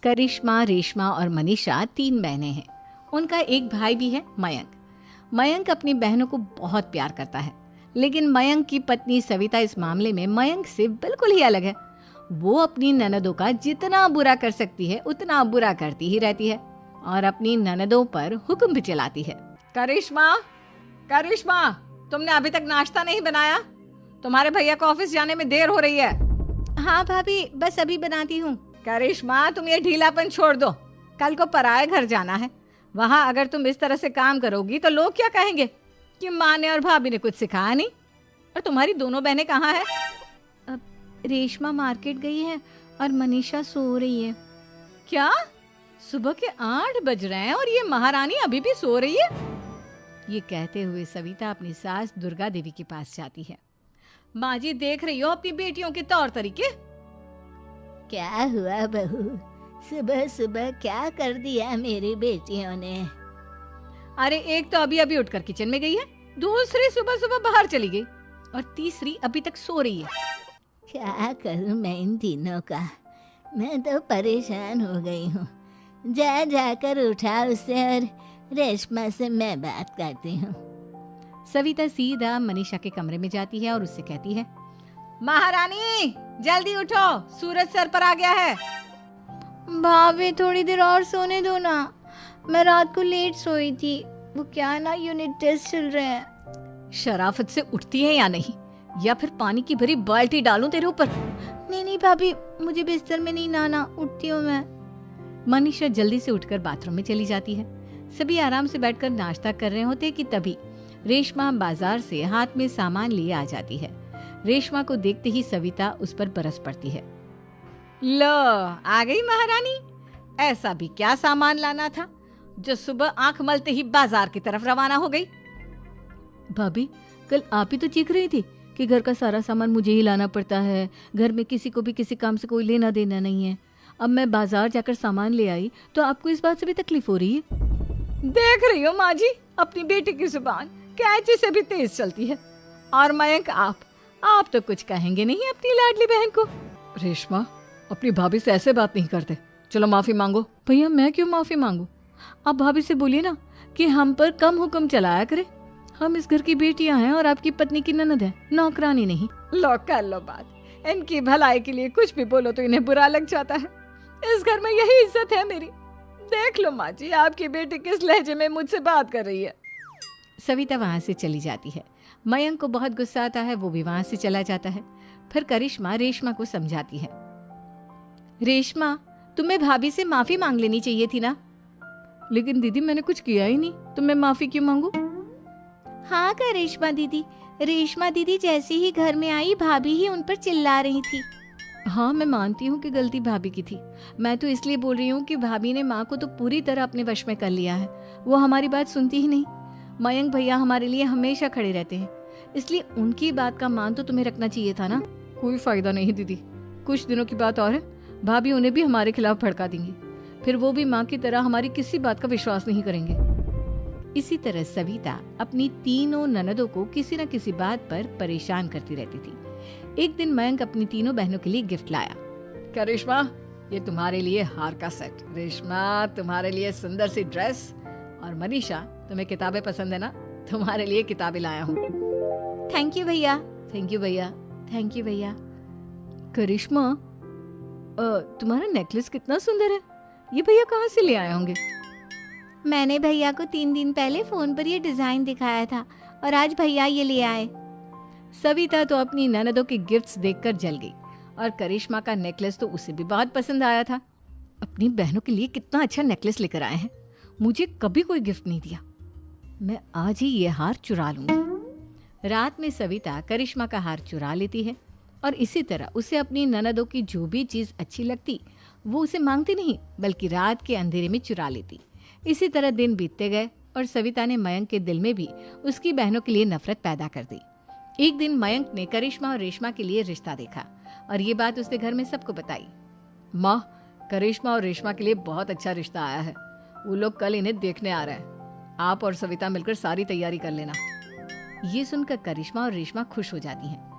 करिश्मा, रेशमा और मनीषा 3 बहनें हैं। उनका एक भाई भी है, मयंक। मयंक अपनी बहनों को बहुत प्यार करता है, लेकिन मयंक की पत्नी सविता इस मामले में मयंक से बिल्कुल ही अलग है। वो अपनी ननदों का जितना बुरा कर सकती है उतना बुरा करती ही रहती है और अपनी ननदों पर हुक्म भी चलाती है। करिश्मा, करिश्मा, तुमने अभी तक नाश्ता नहीं बनाया? तुम्हारे भैया को ऑफिस जाने में देर हो रही है। हाँ भाभी, बस अभी बनाती हूँ। करिश्मा, तुम ये ढीलापन छोड़ दो। कल को पराए घर जाना है। वहाँ अगर तुम इस तरह से काम करोगी तो लोग क्या कहेंगे कि माँ ने और भाभी ने कुछ सिखाया नहीं। और तुम्हारी दोनों बहनें कहाँ हैं? अब रेशमा मार्केट गई है और मनीषा सो रही है। क्या? सुबह के 8 बज रहे हैं और ये महारानी अभी भी सो रही है? ये कहते हुए सविता अपनी सास दुर्गा देवी के पास जाती है। माँ जी, देख रही हो अपनी बेटियों के तौर तरीके? क्या हुआ बहू, सुबह सुबह क्या कर दिया मेरी बेटियों ने? अरे एक तो अभी अभी उठकर किचन में गई है, दूसरी सुबह सुबह बाहर चली गई और तीसरी अभी तक सो रही है। क्या करूं मैं इन तीनों का, मैं तो परेशान हो गई हूँ। जा जाकर उठा उसे और रेशमा से मैं बात करती हूँ। सविता सीधा मनीषा के कमरे में जाती है और उससे कहती है, महारानी जल्दी उठो, सूरज सर पर आ गया है। भाभी थोड़ी देर और सोने दो ना, मैं रात को लेट सोई थी। वो क्या है ना, यूनिट टेस्ट चल रहे हैं। शराफत से उठती है या नहीं, या फिर पानी की भरी बाल्टी डालूं तेरे ऊपर? नहीं नहीं भाभी, मुझे बिस्तर में नहीं नहाना, उठती हूँ मैं। मनीषा जल्दी से उठकर बाथरूम में चली जाती है। सभी आराम से बैठकर नाश्ता कर रहे होते कि तभी रेशमा बाजार से हाथ में सामान लिए आ जाती है। रेशमा को देखते ही सविता उस पर बरस पड़ती है। लो, आ गई महारानी। ऐसा भी क्या सामान लाना था जो सुबह आंख मलते ही बाजार की तरफ रवाना हो गई? भाभी, कल आप ही तो चीख रही थी कि घर का सारा सामान मुझे ही लाना पड़ता है, घर में किसी को भी किसी काम से कोई लेना देना नहीं है। अब मैं बाजार जाकर सामान ले आई तो आपको इस बात से भी तकलीफ हो रही है? देख रही हो माँ जी, अपनी बेटी की जुबान कैंची से भी तेज चलती है। और मयंक, आप तो कुछ कहेंगे नहीं अपनी लाडली बहन को। रेशमा, अपनी भाभी से ऐसे बात नहीं करते। चलो माफी मांगो। भैया, मैं क्यों माफी मांगू? आप भाभी से बोलिए ना कि हम पर कम हुक्म चलाया करे। हम इस घर की बेटियां हैं और आपकी पत्नी की ननद है, नौकरानी नहीं। लो कर लो बात। इनकी भलाई के लिए कुछ भी बोलो तो इन्हें बुरा लग जाता है। इस घर में यही इज्जत है मेरी। देख लो माँ जी, आपकी बेटी किस लहजे में मुझसे बात कर रही है। सविता वहां से चली जाती है। मयंक को बहुत गुस्सा आता है, वो भी वहां से चला जाता है। फिर करिश्मा रेशमा को समझाती है, रेशमा, तुम्हें भाभी से माफी मांग लेनी चाहिए थी ना। लेकिन दीदी, मैंने कुछ किया ही नहीं, तो मैं माफी क्यों मांगू? हाँ करिश्मा दीदी, रेशमा दीदी जैसे ही घर में आई भाभी ही उन पर चिल्ला रही थी। हाँ, मैं मानती हूँ कि गलती भाभी की थी। मैं तो इसलिए बोल रही हूँ कि भाभी ने माँ को तो पूरी तरह अपने वश में कर लिया है। वो हमारी बात सुनती ही नहीं। मयंक भैया हमारे लिए हमेशा खड़े रहते हैं, इसलिए उनकी बात का मान तो तुम्हें रखना चाहिए था ना। कोई फायदा नहीं दीदी, कुछ दिनों की बात और है, भाभी उन्हें भी हमारे खिलाफ भड़का देंगी। फिर वो भी माँ की तरह हमारी किसी बात का विश्वास नहीं करेंगे। इसी तरह सविता अपनी तीनों ननदों को किसी न किसी बात पर परेशान करती रहती थी। एक दिन मयंक अपनी तीनों बहनों के लिए गिफ्ट लाया। करिश्मा, ये तुम्हारे लिए हार का सेट। रेशमा, तुम्हारे लिए सुंदर सी ड्रेस। और मनीषा, तुम्हें किताबें पसंद है ना, तुम्हारे लिए किताबें लाया हूँ। थैंक यू भैया। थैंक यू भैया। थैंक यू भैया। करिश्मा, तुम्हारा नेकलेस कितना सुंदर है, ये भैया कहाँ से ले आए होंगे? मैंने भैया को 3 दिन पहले फोन पर ये डिजाइन दिखाया था और आज भैया ये ले आए। सविता तो अपनी ननदों के गिफ्ट्स देखकर जल गई और करिश्मा का नेकलेस तो उसे भी बहुत पसंद आया था। अपनी बहनों के लिए कितना अच्छा नेकलेस लेकर आए हैं, मुझे कभी कोई गिफ्ट नहीं दिया। मैं आज ही ये हार चुरा लूंगी। रात में सविता करिश्मा का हार चुरा लेती है और इसी तरह उसे अपनी ननदों की जो भी चीज अच्छी लगती वो उसे मांगती नहीं, बल्कि रात के अंधेरे में चुरा लेती। इसी तरह दिन बीतते गए और सविता ने मयंक के दिल में भी उसकी बहनों के लिए नफरत पैदा कर दी। एक दिन मयंक ने करिश्मा और रेशमा के लिए रिश्ता देखा और ये बात उसने घर में सबको बताई। माँ, करिश्मा और रेशमा के लिए बहुत अच्छा रिश्ता आया है, वो लोग कल इन्हें देखने आ रहे हैं। आप और सविता मिलकर सारी तैयारी कर लेना। ये सुनकर करिश्मा और रेशमा खुश हो जाती हैं।